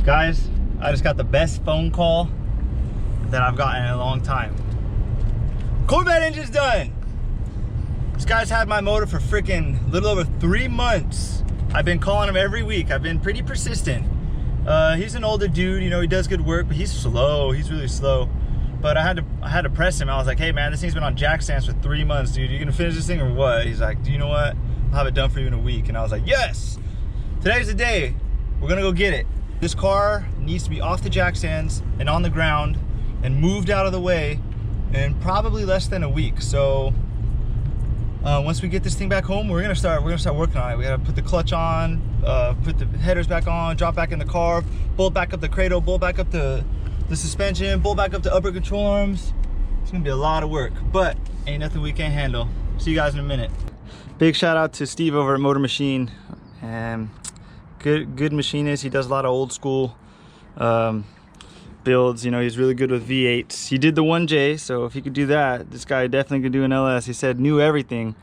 Guys, I just got the best phone call that I've gotten in a long time. Corvette engine's done. This guy's had my motor for freaking little over 3 months. I've been calling him every week. I've been pretty persistent. He's an older dude, you know, he does good work, but he's slow. He's really slow. But I had to press him. I was like, hey man, this thing's been on jack stands for 3 months, dude. You gonna finish this thing or what? He's like, do you know what? I'll have it done for you in a week. And I was like, yes! Today's the day. We're gonna go get it. This car needs to be off the jack stands and on the ground and moved out of the way in probably less than a week. So once we get this thing back home, we're gonna start working on it. We gotta put the clutch on, put the headers back on, drop back in the car, bolt back up the cradle, bolt back up the suspension, bolt back up the upper control arms. It's gonna be a lot of work, but ain't nothing we can't handle. See you guys in a minute. Big shout out to Steve over at Motor Machine. Good machinist. He does a lot of old school builds. You know, he's really good with V8s. He did the 1J, so if he could do that, this guy definitely could do an LS. He said new everything,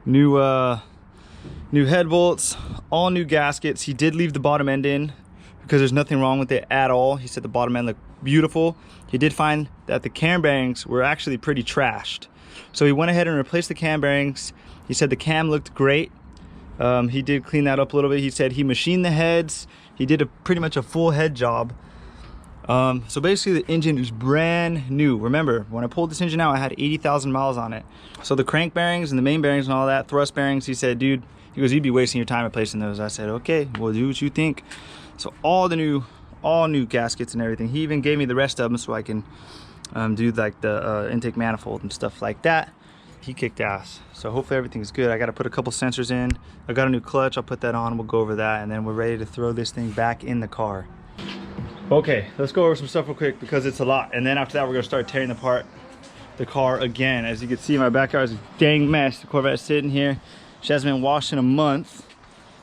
new head bolts, all new gaskets. He did leave the bottom end in because there's nothing wrong with it at all. He said the bottom end looked beautiful. He did find that the cam bearings were actually pretty trashed, so he went ahead and replaced the cam bearings. He said the cam looked great. He did clean that up a little bit. He said he machined the heads. He did pretty much a full head job. So basically the engine is brand new. Remember, when I pulled this engine out, I had 80,000 miles on it. So the crank bearings and the main bearings and all that, thrust bearings, he said, dude, he goes, you'd be wasting your time replacing those. I said, okay, well, do what you think. So all new gaskets and everything. He even gave me the rest of them so I can do like the intake manifold and stuff like that. He kicked ass. So hopefully everything's good. I got to put a couple sensors in. I got a new clutch. I'll put that on. We'll go over that, and then we're ready to throw this thing back in the car. Okay, let's go over some stuff real quick because it's a lot. And then after that, we're gonna start tearing apart the car again. As you can see, my backyard is a dang mess. The Corvette's sitting here. She hasn't been washed in a month,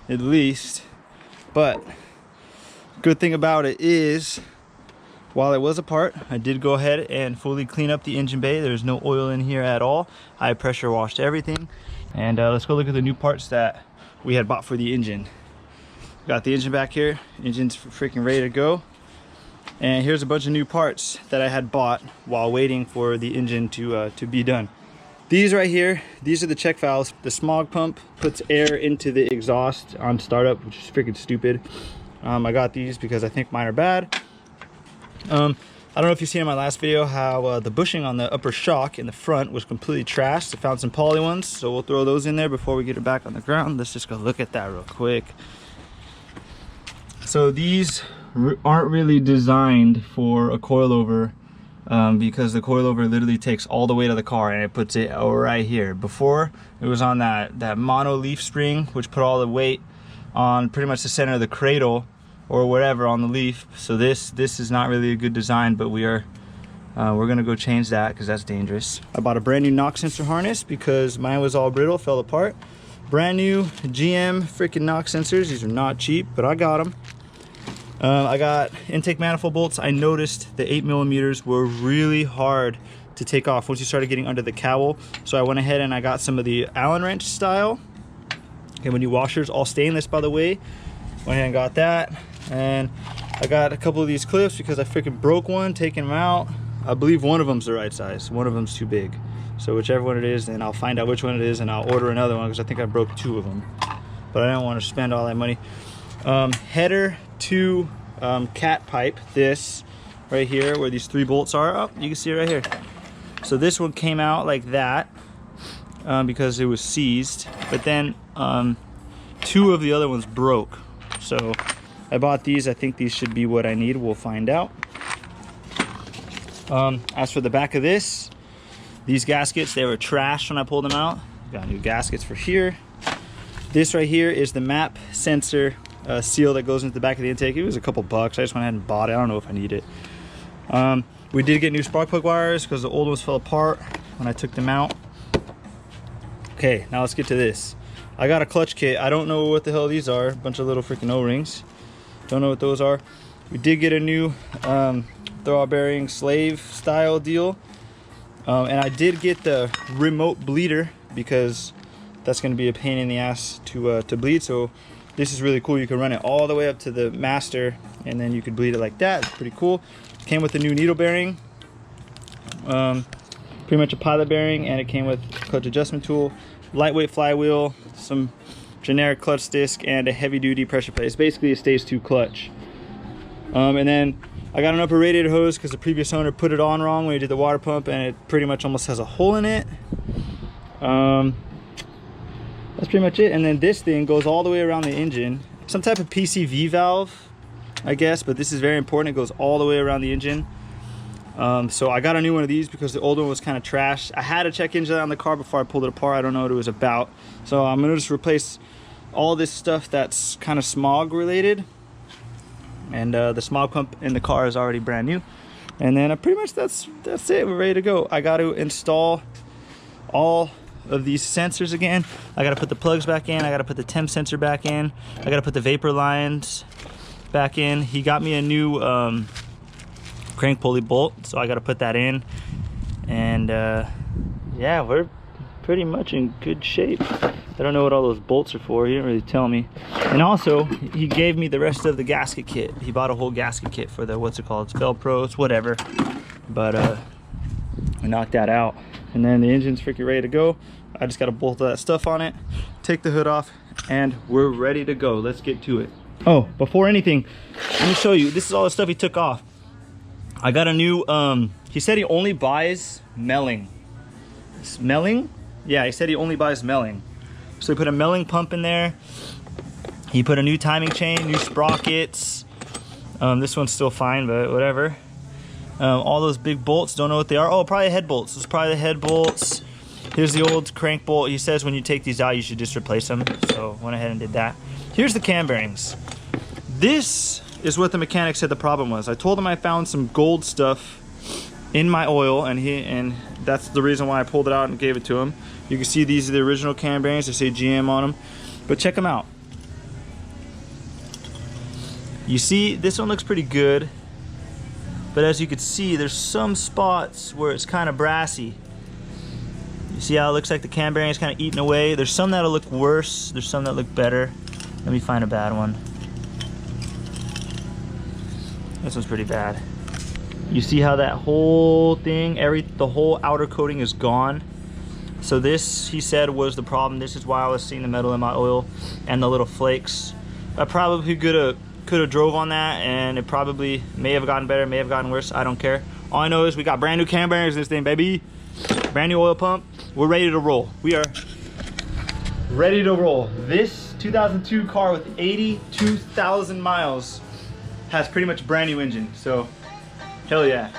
at least. But good thing about it is, while it was apart, I did go ahead and fully clean up the engine bay. There's no oil in here at all. I pressure washed everything. And let's go look at the new parts that we had bought for the engine. Got the engine back here. Engine's freaking ready to go. And here's a bunch of new parts that I had bought while waiting for the engine to be done. These right here, these are the check valves. The smog pump puts air into the exhaust on startup, which is freaking stupid. I got these because I think mine are bad. I don't know if you've seen in my last video how the bushing on the upper shock in the front was completely trashed. I found some poly ones, so we'll throw those in there before we get it back on the ground. Let's just go look at that real quick. So these aren't really designed for a coilover because the coilover literally takes all the weight of the car and it puts it right here. Before, it was on that mono leaf spring, which put all the weight on pretty much the center of the cradle or whatever on the leaf. So this is not really a good design, but we're gonna go change that because that's dangerous. I bought a brand new knock sensor harness because mine was all brittle, fell apart. Brand new GM freaking knock sensors. These are not cheap, but I got them. I got intake manifold bolts. I noticed the 8mm were really hard to take off once you started getting under the cowl. So I went ahead and I got some of the Allen wrench style. Okay, new washers, all stainless by the way. Went ahead and got that. And I got a couple of these clips because I freaking broke one, taking them out. I believe one of them's the right size. One of them's too big. So whichever one it is, then I'll find out which one it is and I'll order another one because I think I broke 2 of them. But I don't want to spend all that money. Header to cat pipe, this right here where these 3 bolts are. Oh, you can see it right here. So this one came out like that because it was seized, but then 2 of the other ones broke. So I bought these. I think these should be what I need. We'll find out. As for the back of this, these gaskets, they were trashed when I pulled them out. Got new gaskets for here. This right here is the map sensor seal that goes into the back of the intake. It was a couple bucks. I just went ahead and bought it. I don't know if I need it. We did get new spark plug wires because the old ones fell apart when I took them out. Okay, now let's get to this. I got a clutch kit. I don't know what the hell these are. A bunch of little freaking O-rings. Don't know what those are. We did get a new throw bearing slave style deal. And I did get the remote bleeder because that's going to be a pain in the ass to bleed. So this is really cool. You can run it all the way up to the master, and then you could bleed it like that. It's pretty cool. Came with a new needle bearing, pretty much a pilot bearing, and it came with clutch adjustment tool, lightweight flywheel, some generic clutch disc, and a heavy duty pressure plate. It's basically a stage 2 clutch. And then I got an upper radiator hose because the previous owner put it on wrong when he did the water pump, and it pretty much almost has a hole in it. That's pretty much it. And then this thing goes all the way around the engine. Some type of PCV valve, I guess, but this is very important. It goes all the way around the engine. So I got a new one of these because the old one was kind of trash. I had a check engine on the car before I pulled it apart. I don't know what it was about. So I'm gonna just replace all this stuff that's kind of smog related. And the smog pump in the car is already brand new. And then pretty much that's it. We're ready to go. I got to install all of these sensors again. I got to put the plugs back in. I got to put the temp sensor back in. I got to put the vapor lines back in. He got me a new crank pulley bolt, so I got to put that in. And yeah, we're pretty much in good shape. I don't know what all those bolts are for. He didn't really tell me. And also, he gave me the rest of the gasket kit. He bought a whole gasket kit for the, what's it called? It's Velcro, it's whatever. But we knocked that out. And then the engine's freaking ready to go. I just got to bolt all that stuff on it, take the hood off, and we're ready to go. Let's get to it. Oh, before anything, let me show you. This is all the stuff he took off. I got a new, he said he only buys Melling. Melling? Yeah, he said he only buys Melling. So he put a Melling pump in there. He put a new timing chain, new sprockets. This one's still fine, but whatever. All those big bolts, don't know what they are. Oh, probably head bolts. This is probably the head bolts. Here's the old crank bolt. He says when you take these out, you should just replace them. So went ahead and did that. Here's the cam bearings. This is what the mechanic said the problem was. I told him I found some gold stuff in my oil, and that's the reason why I pulled it out and gave it to him. You can see these are the original cam bearings. They say GM on them, but check them out. You see, this one looks pretty good, but as you can see, there's some spots where it's kind of brassy. You see how it looks like the cam bearing is kind of eating away? There's some that'll look worse. There's some that look better. Let me find a bad one. This one's pretty bad. You see how that whole thing, the whole outer coating is gone? So this, he said, was the problem. This is why I was seeing the metal in my oil and the little flakes. I probably could have drove on that, and it probably may have gotten better, may have gotten worse. I don't care. All I know is we got brand new cam bearings in this thing, baby. Brand new oil pump. We're ready to roll. We are ready to roll. This 2002 car with 82,000 miles has pretty much a brand new engine. So, hell yeah.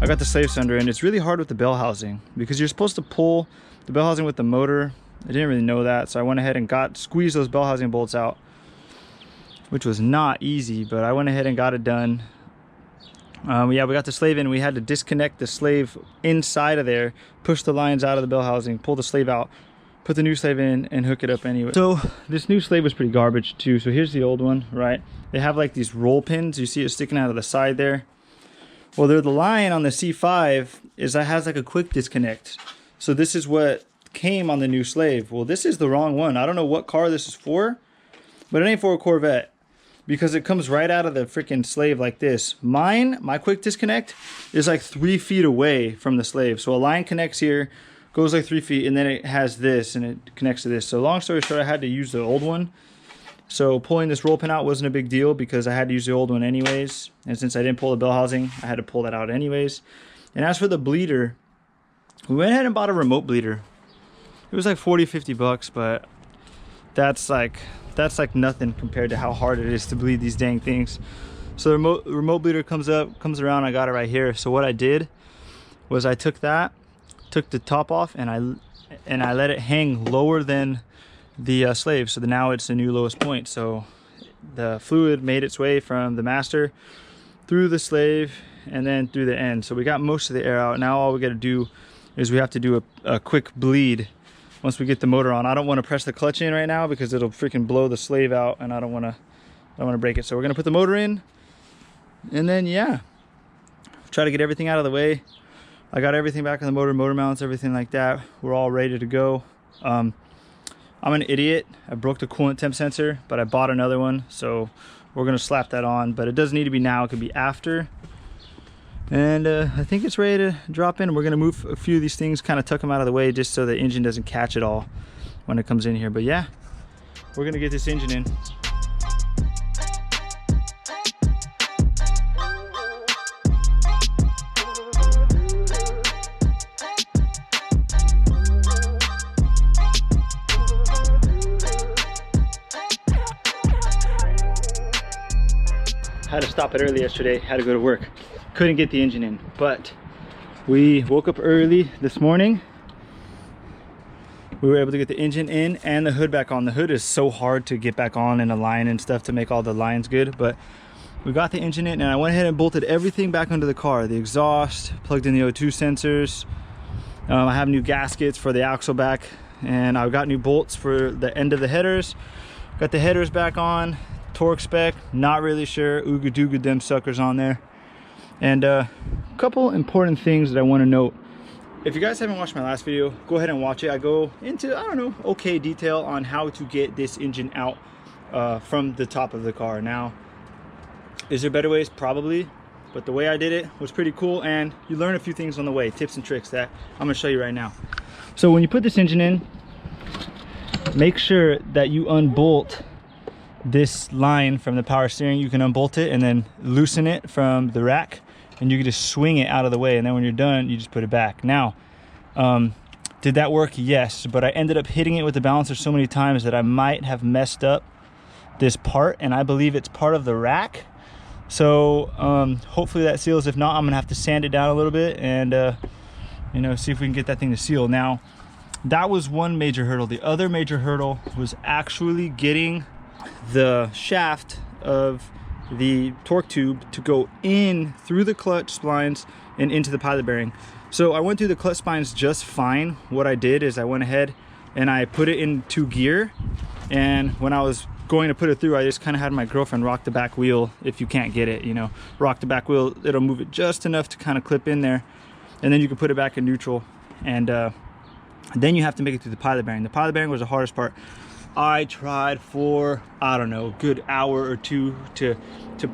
I got the slave cylinder, and it's really hard with the bell housing because you're supposed to pull the bell housing with the motor. I didn't really know that, so I went ahead and squeezed those bell housing bolts out, which was not easy, but I went ahead and got it done. Yeah, we got the slave in. We had to disconnect the slave inside of there, push the lines out of the bell housing, pull the slave out, put the new slave in, and hook it up anyway. So this new slave was pretty garbage too. So here's the old one, right? They have like these roll pins. You see it sticking out of the side there. Well, the line on the C5 has like a quick disconnect. So this is what came on the new slave. Well, this is the wrong one. I don't know what car this is for, but it ain't for a Corvette because it comes right out of the freaking slave like this. My quick disconnect is like 3 feet away from the slave. So a line connects here, goes like 3 feet, and then it has this and it connects to this. So long story short, I had to use the old one. So pulling this roll pin out wasn't a big deal because I had to use the old one anyways. And since I didn't pull the bell housing, I had to pull that out anyways. And as for the bleeder, we went ahead and bought a remote bleeder. It was like 40-50 bucks, but that's like nothing compared to how hard it is to bleed these dang things. So the remote bleeder comes around, I got it right here. So what I did was I took the top off, and I let it hang lower than the slave, so now it's the new lowest point. So the fluid made its way from the master through the slave and then through the end. So we got most of the air out. Now all we got to do is we have to do a quick bleed once we get the motor on. I don't want to press the clutch in right now because it'll freaking blow the slave out, and I don't want to break it. So we're gonna put the motor in, and then yeah, try to get everything out of the way. I got everything back on the motor mounts, everything like that. We're all ready to go. I'm an idiot. I broke the coolant temp sensor, but I bought another one, so we're gonna slap that on. But it doesn't need to be now, it could be after. And I think it's ready to drop in. We're gonna move a few of these things, kind of tuck them out of the way just so the engine doesn't catch it all when it comes in here. But yeah, we're gonna get this engine in. Had to stop it early yesterday, had to go to work. Couldn't get the engine in, but we woke up early this morning. We were able to get the engine in and the hood back on. The hood is so hard to get back on and align and stuff to make all the lines good, but we got the engine in, and I went ahead and bolted everything back onto the car. The exhaust, plugged in the O2 sensors. I have new gaskets for the axle back, and I got new bolts for the end of the headers. Got the headers back on. Torque spec, not really sure. Ooga dooga them suckers on there. And a couple important things that I want to note. If you guys haven't watched my last video, go ahead and watch it. I go into, I don't know, okay detail on how to get this engine out from the top of the car. Now, is there better ways? Probably, but the way I did it was pretty cool, and you learn a few things on the way, tips and tricks that I'm gonna show you right now. So when you put this engine in, make sure that you unbolt this line from the power steering. You can unbolt it and then loosen it from the rack, and you can just swing it out of the way, and then when you're done, you just put it back. Now, did that work? Yes, but I ended up hitting it with the balancer so many times that I might have messed up this part, and I believe it's part of the rack. So hopefully that seals. If not, I'm gonna have to sand it down a little bit and you know, see if we can get that thing to seal. Now, that was one major hurdle. The other major hurdle was actually getting the shaft of the torque tube to go in through the clutch splines and into the pilot bearing. So I went through the clutch spines just fine. What I did is I went ahead and I put it into gear, and when I was going to put it through, I just kind of had my girlfriend rock the back wheel. If you can't get it, you know, rock the back wheel, it'll move it just enough to kind of clip in there, and then you can put it back in neutral, and then you have to make it through the pilot bearing. The pilot bearing was the hardest part. I tried for, I don't know, a good hour or two to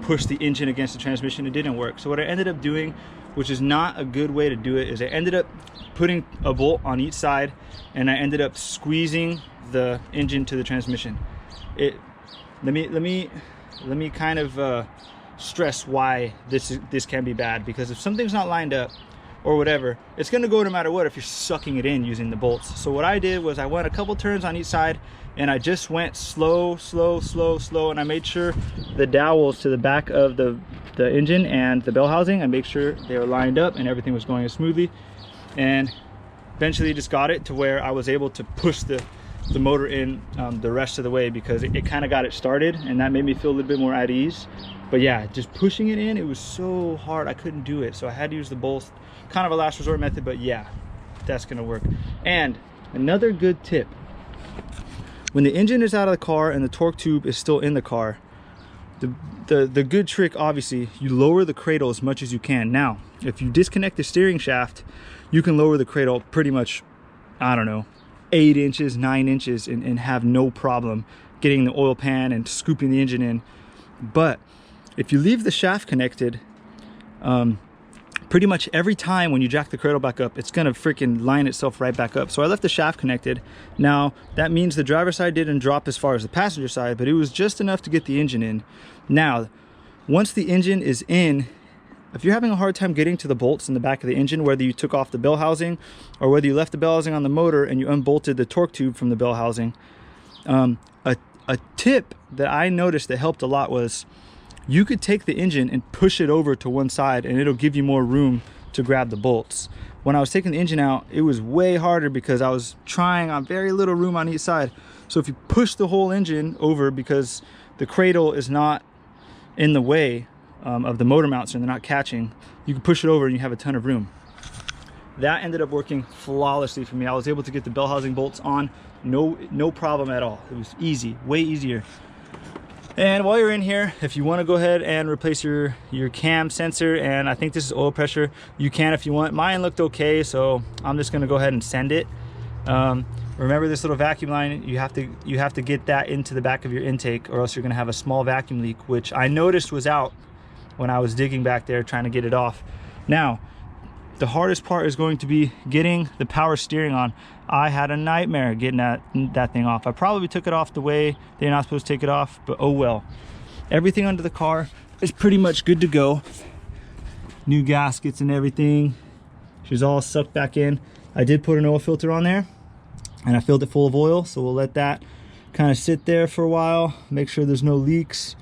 push the engine against the transmission. It didn't work. So what I ended up doing, which is not a good way to do it, is I ended up putting a bolt on each side, and I ended up squeezing the engine to the transmission. Let me kind of stress why this can be bad, because if something's not lined up or whatever, it's gonna go no matter what if you're sucking it in using the bolts. So what I did was I went a couple turns on each side, and I just went slow, and I made sure the dowels to the back of the engine and the bell housing, I made sure they were lined up and everything was going smoothly, and eventually just got it to where I was able to push the motor in the rest of the way, because it kind of got it started, and that made me feel a little bit more at ease. But yeah, just pushing it in, it was so hard, I couldn't do it. So I had to use the bolts, kind of a last resort method, but yeah, that's gonna work. And another good tip, when the engine is out of the car and the torque tube is still in the car, the good trick, obviously, you lower the cradle as much as you can. Now, if you disconnect the steering shaft, you can lower the cradle pretty much, I don't know, 8 inches, 9 inches, and have no problem getting the oil pan and scooping the engine in. But if you leave the shaft connected, pretty much every time when you jack the cradle back up, it's gonna freaking line itself right back up. So I left the shaft connected. Now, that means the driver's side didn't drop as far as the passenger side, but it was just enough to get the engine in. Now, once the engine is in, if you're having a hard time getting to the bolts in the back of the engine, whether you took off the bell housing or whether you left the bell housing on the motor and you unbolted the torque tube from the bell housing, a tip that I noticed that helped a lot was you could take the engine and push it over to one side, and it'll give you more room to grab the bolts. When I was taking the engine out, it was way harder because I was trying on very little room on each side. So if you push the whole engine over, because the cradle is not in the way of the motor mounts and they're not catching, you can push it over and you have a ton of room. that ended up working flawlessly for me. I was able to get the bell housing bolts on, no problem at all. It was easy, way easier. And while you're in here, if you want to go ahead and replace your cam sensor, and I think this is oil pressure, you can if you want. Mine looked okay, so I'm just going to go ahead and send it. Remember this little vacuum line, you have to get that into the back of your intake, or else you're going to have a small vacuum leak, which I noticed was out when I was digging back there trying to get it off. Now, the hardest part is going to be getting the power steering on. I had a nightmare getting that thing off. I probably took it off the way they're not supposed to take it off, but oh well. Everything under the car is pretty much good to go. New gaskets and everything. She's all sucked back in. I did put an oil filter on there, and I filled it full of oil, so we'll let that kind of sit there for a while, make sure there's no leaks.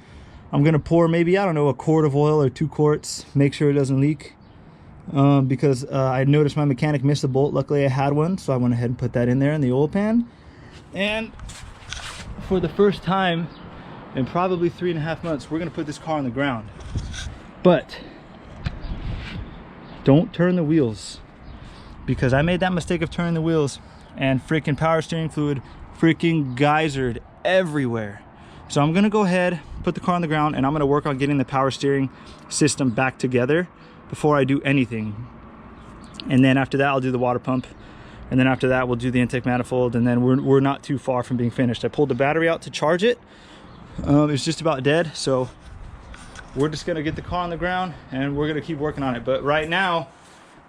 I'm gonna pour maybe, I don't know, a quart of oil or 2 quarts, make sure it doesn't leak. Because I noticed my mechanic missed a bolt. Luckily I had one, so I went ahead and put that in there in the oil pan. And for the first time in probably 3.5 months, we're gonna put this car on the ground. But don't turn the wheels, because I made that mistake of turning the wheels and freaking power steering fluid freaking geysered everywhere. So I'm gonna go ahead, put the car on the ground, and I'm gonna work on getting the power steering system back together before I do anything. And then after that, I'll do the water pump. And then after that, we'll do the intake manifold. And then we're not too far from being finished. I pulled the battery out to charge it. It's just about dead. So we're just gonna get the car on the ground and we're gonna keep working on it. But right now,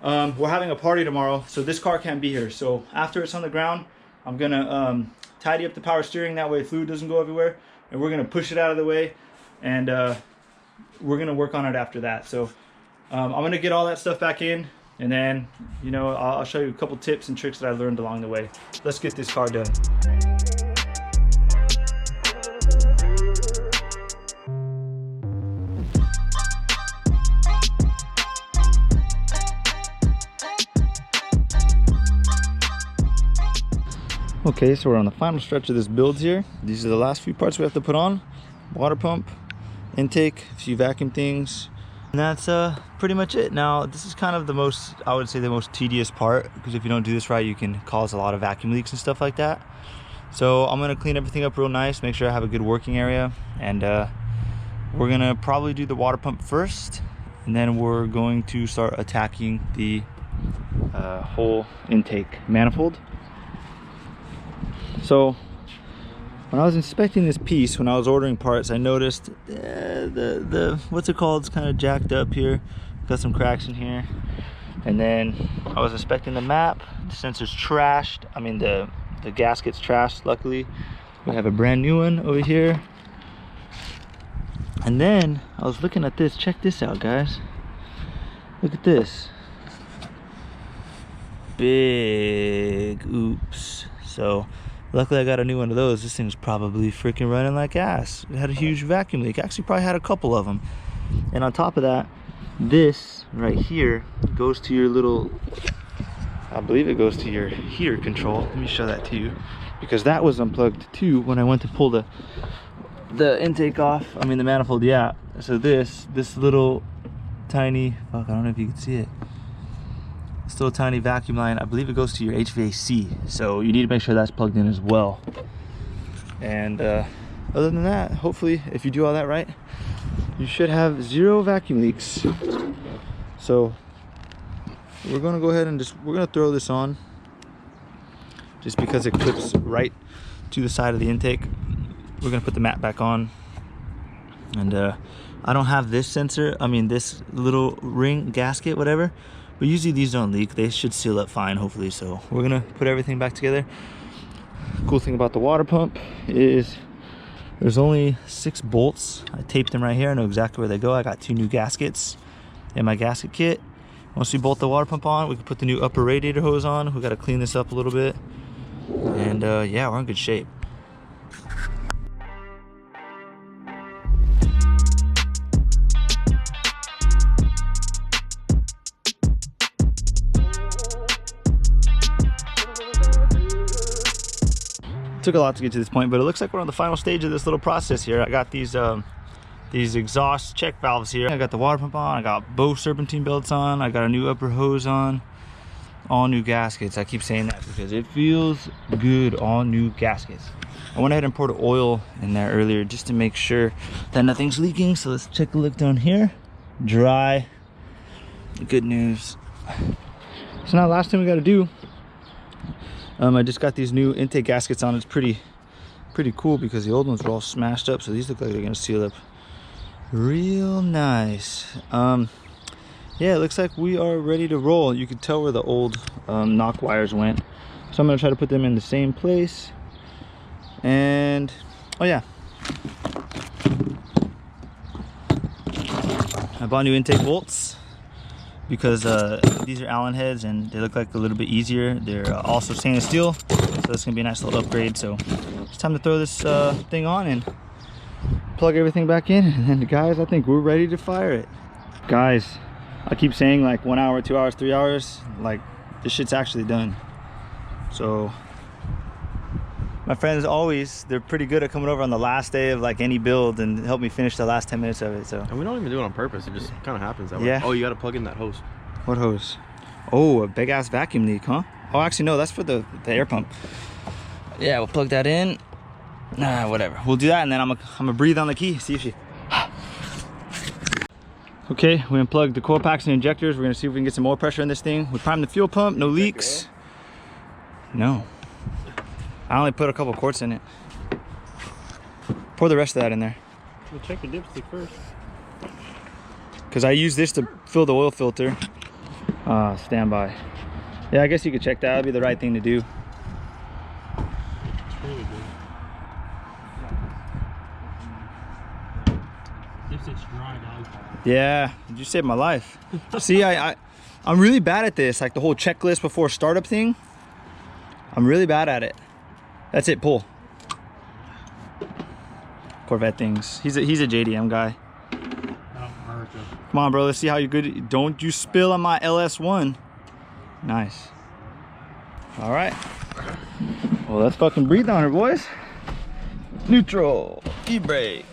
we're having a party tomorrow, so this car can't be here. So after it's on the ground, I'm gonna tidy up the power steering. That way fluid doesn't go everywhere. And we're gonna push it out of the way. And we're gonna work on it after that. So I'm gonna get all that stuff back in, and then, you know, I'll show you a couple tips and tricks that I learned along the way. Let's get this car done. Okay, so we're on the final stretch of this build here. These are the last few parts we have to put on. Water pump, intake, a few vacuum things. And that's pretty much it. Now, this is kind of the most, I would say, the most tedious part, because if you don't do this right, you can cause a lot of vacuum leaks and stuff like that. So I'm gonna clean everything up real nice, make sure I have a good working area, and we're gonna probably do the water pump first, and then we're going to start attacking the whole intake manifold. So when I was inspecting this piece, when I was ordering parts, I noticed the what's it called, it's kind of jacked up here, got some cracks in here. And then I was inspecting the map, the sensor's trashed, I mean the gasket's trashed. Luckily we have a brand new one over here. And then I was looking at this, check this out guys, look at this, big oops. So luckily I got a new one of those. This thing's probably freaking running like ass. It had a huge vacuum leak. Actually probably had a couple of them. And on top of that, this right here goes to your little, I believe it goes to your heater control. Let me show that to you, because that was unplugged too when I went to pull the intake off. I mean the manifold, yeah. So this little tiny, fuck, I don't know if you can see it. Still a tiny vacuum line, I believe it goes to your HVAC, so you need to make sure that's plugged in as well. And other than that, hopefully if you do all that right, you should have 0 vacuum leaks. So we're gonna go ahead and we're gonna throw this on, just because it clips right to the side of the intake. We're gonna put the mat back on, and I don't have this sensor, I mean this little ring gasket, whatever. But usually these don't leak. They should seal up fine, hopefully. So we're gonna put everything back together. Cool thing about the water pump is there's only 6 bolts. I taped them right here. I know exactly where they go. I got 2 new gaskets in my gasket kit. Once we bolt the water pump on, we can put the new upper radiator hose on. We gotta clean this up a little bit. And yeah, we're in good shape. Took a lot to get to this point, but it looks like we're on the final stage of this little process here. I got these exhaust check valves here. I got the water pump on, I got both serpentine belts on, I got a new upper hose on, all new gaskets. I keep saying that because it feels good, all new gaskets. I went ahead and poured oil in there earlier just to make sure that nothing's leaking. So let's check a look down here. Dry. Good news. So now last thing we got to do, I just got these new intake gaskets on. It's pretty cool because the old ones were all smashed up, so these look like they're gonna seal up real nice. Yeah, it looks like we are ready to roll. You could tell where the old knock wires went, so I'm gonna try to put them in the same place. And oh yeah, I bought new intake bolts because these are Allen heads and they look like a little bit easier. They're also stainless steel, so it's gonna be a nice little upgrade. So it's time to throw this thing on and plug everything back in, and then guys, I think we're ready to fire it. Guys, I keep saying like 1 hour, 2 hours, 3 hours, like this shit's actually done. So my friends always, they're pretty good at coming over on the last day of like any build and help me finish the last 10 minutes of it. So, and we don't even do it on purpose, it just kind of happens that way. Yeah. Oh, you got to plug in that hose. What hose? Oh, a big ass vacuum leak, huh? Oh, actually no, that's for the air pump. Yeah, we'll plug that in. Nah, whatever, we'll do that, and then I'm gonna breathe on the key, see if she okay. We unplugged the coil packs and injectors. We're gonna see if we can get some more pressure in this thing. We primed the fuel pump, no leaks. No, I only put a couple quarts in it. Pour the rest of that in there. We'll check your dipstick first, because I use this to fill the oil filter. Stand by. Yeah, I guess you could check that. That'd be the right thing to do. it's really good. Dipstick's dry, dog. Yeah, you saved my life. See, I'm really bad at this, like the whole checklist before startup thing. I'm really bad at it. That's it, pull. Corvette things. He's a JDM guy. Come on, bro, let's see how you good. Don't you spill on my LS1. Nice. All right. Well, let's fucking breathe on her, boys. Neutral, e-brake.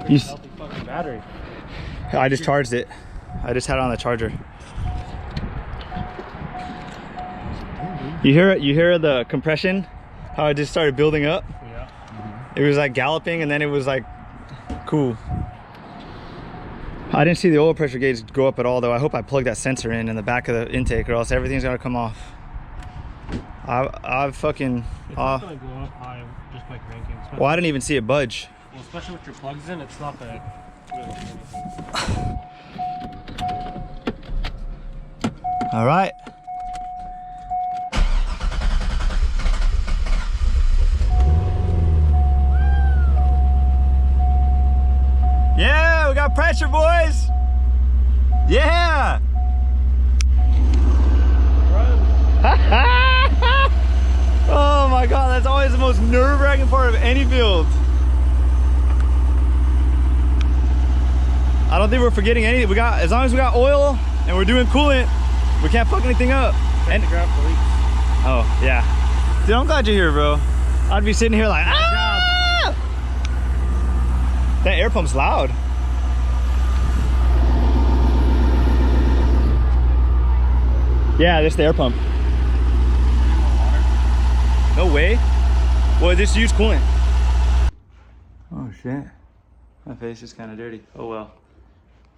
Healthy fucking battery. I just charged it. I just had it on the charger. You hear it? You hear the compression? How it just started building up? Yeah. It was like galloping, and then it was like cool. I didn't see the oil pressure gauge go up at all though. I hope I plugged that sensor in the back of the intake, or else everything's gonna come off. I fucking It's not gonna go up high just by cranking. well, I didn't even see it budge. Well, especially with your plugs in, it's not gonna really do anything. All right. Yeah, we got pressure, boys. Yeah. Oh my God, that's always the most nerve-wracking part of any build. I don't think we're forgetting anything. We got, as long as we got oil and we're doing coolant, we can't fuck anything up. And grab the leaks. oh yeah, dude, I'm glad you're here, bro. I'd be sitting here like, ah! That air pump's loud. Yeah, this is the air pump. No way. Well, just use coolant. Oh shit. My face is kind of dirty. Oh well.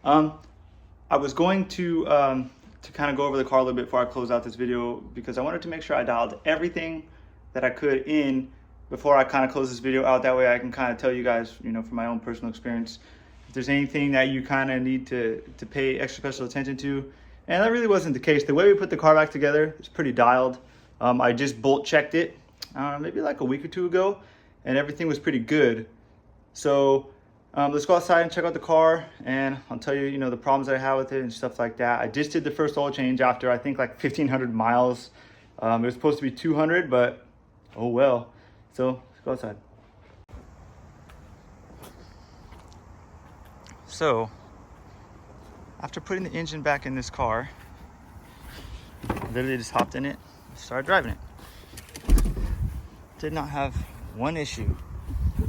I was going to kind of go over the car a little bit before I close out this video, because I wanted to make sure I dialed everything that I could in before I kind of close this video out. That way I can kind of tell you guys, you know, from my own personal experience, if there's anything that you kind of need to pay extra special attention to. And that really wasn't the case. The way we put the car back together is pretty dialed. I just bolt checked it maybe like a week or two ago, and everything was pretty good. So Let's go outside and check out the car, and I'll tell you, you know, the problems that I had with it and stuff like that. I just did the first oil change after I think like 1,500 miles. It was supposed to be 200, but oh well. So let's go outside. So after putting the engine back in this car, I literally just hopped in it, started driving it. Did not have one issue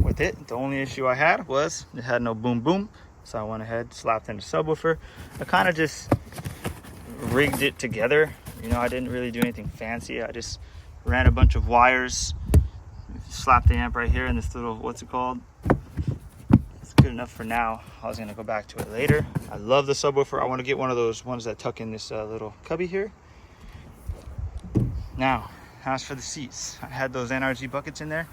with it. The only issue I had was it had no boom boom, so I went ahead, slapped in the subwoofer. I kind of just rigged it together. You know, I didn't really do anything fancy. I just ran a bunch of wires, slapped the amp right here in this little, what's it called? It's good enough for now. I was gonna go back to it later. I love the subwoofer. I want to get one of those ones that tuck in this little cubby here. Now, as for the seats, I had those NRG buckets in there.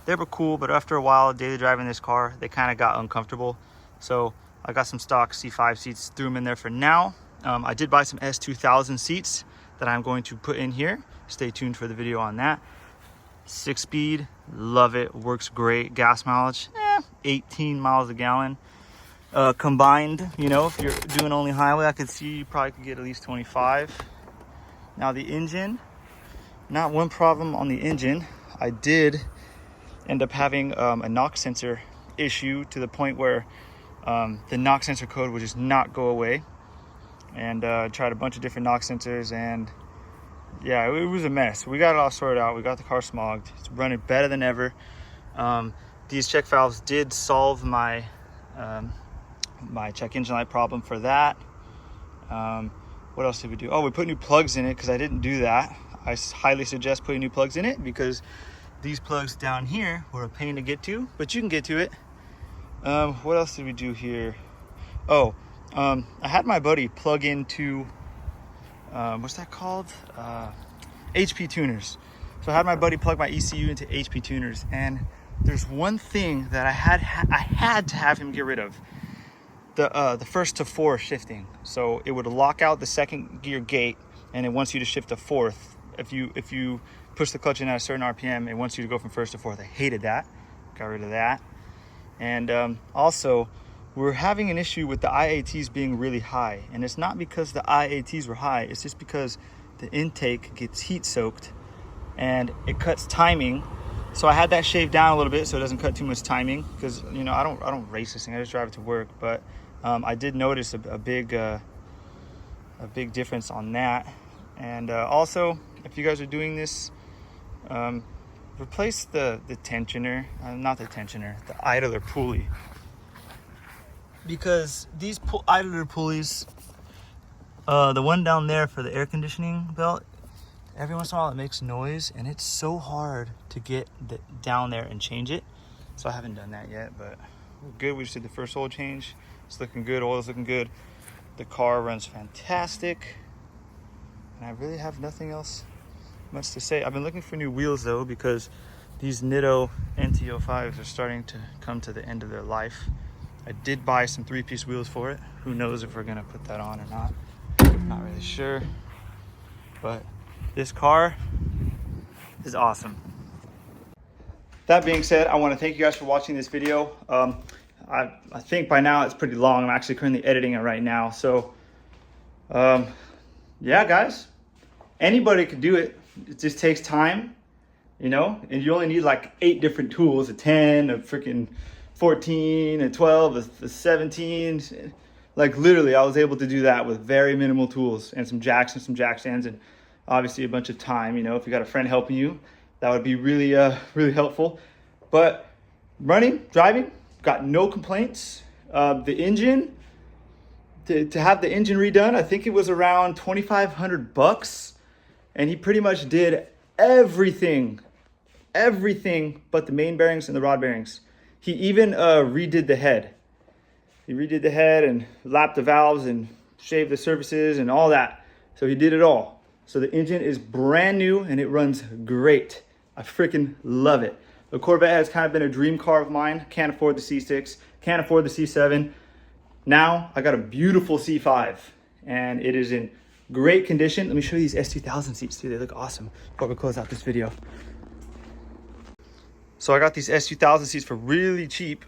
They were cool, but after a while, daily driving this car, they kind of got uncomfortable. So I got some stock C5 seats, threw them in there for now. I did buy some S2000 seats that I'm going to put in here. Stay tuned for the video on that. 6-speed, love it, works great. Gas mileage, 18 miles a gallon. Combined, you know, if you're doing only highway, I could see you probably could get at least 25. Now the engine, not one problem on the engine. I did end up having a knock sensor issue to the point where the knock sensor code would just not go away. And tried a bunch of different knock sensors, and yeah, it was a mess. We got it all sorted out. We got the car smogged. It's running better than ever. These check valves did solve my my check engine light problem for that. What else did we do? Oh, we put new plugs in it because I didn't do that. I highly suggest putting new plugs in it because these plugs down here were a pain to get to, but you can get to it. What else did we do here? Oh, I had my buddy plug into, what's that called? HP tuners. So I had my buddy plug my ECU into HP tuners, and there's one thing that I had to have him get rid of. The first to four shifting. So it would lock out the second gear gate, and it wants you to shift to fourth. If you push the clutch in at a certain RPM, it wants you to go from first to fourth. I hated that. Got rid of that. And also, we're having an issue with the IATs being really high. And it's not because the IATs were high. It's just because the intake gets heat soaked and it cuts timing. So I had that shaved down a little bit so it doesn't cut too much timing, because, you know, I don't race this thing. I just drive it to work. But I did notice a big difference on that. And also, if you guys are doing this, replace the tensioner, not the tensioner, the idler pulley. Because these idler pulleys, the one down there for the air conditioning belt, every once in a while it makes noise, and it's so hard to get down there and change it. So I haven't done that yet, but we're good. We just did the first oil change. It's looking good. Oil's looking good. The car runs fantastic. And I really have nothing else much to say. I've been looking for new wheels though, because these Nitto NT05s are starting to come to the end of their life. I did buy some 3-piece wheels for it. Who knows if we're gonna put that on or not. Not really sure. But this car is awesome. That being said, I want to thank you guys for watching this video. I think by now it's pretty long. I'm actually currently editing it right now. So yeah, guys, anybody could do it. It just takes time, you know, and you only need like 8 different tools, a 10, a freaking 14, a 12, a 17. Like literally I was able to do that with very minimal tools and some jacks and some jack stands, and obviously a bunch of time. You know, if you got a friend helping you, that would be really really helpful. But driving, got no complaints. The engine, to have the engine redone, I think it was around $2,500, and he pretty much did everything but the main bearings and the rod bearings. He even redid the head. He redid the head and lapped the valves and shaved the surfaces and all that. So he did it all. So the engine is brand new and it runs great. I freaking love it. The Corvette has kind of been a dream car of mine. Can't afford the C6, can't afford the C7. Now I got a beautiful C5 and it is in great condition. Let me show you these S2000 seats too. They look awesome before we close out this video. So I got these S2000 seats for really cheap.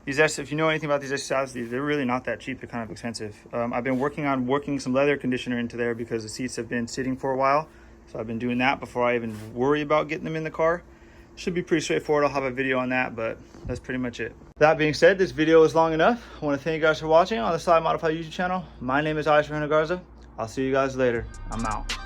These if you know anything about these exercises, they're really not that cheap. They're kind of expensive. I've been working on working some leather conditioner into there because the seats have been sitting for a while. So I've been doing that before I even worry about getting them in the car. Should be pretty straightforward. I'll have a video on that, but that's pretty much it. That being said, this video is long enough. I want to thank you guys for watching on the Sly Modified YouTube channel. My name is Alex Garza. I'll see you guys later. I'm out.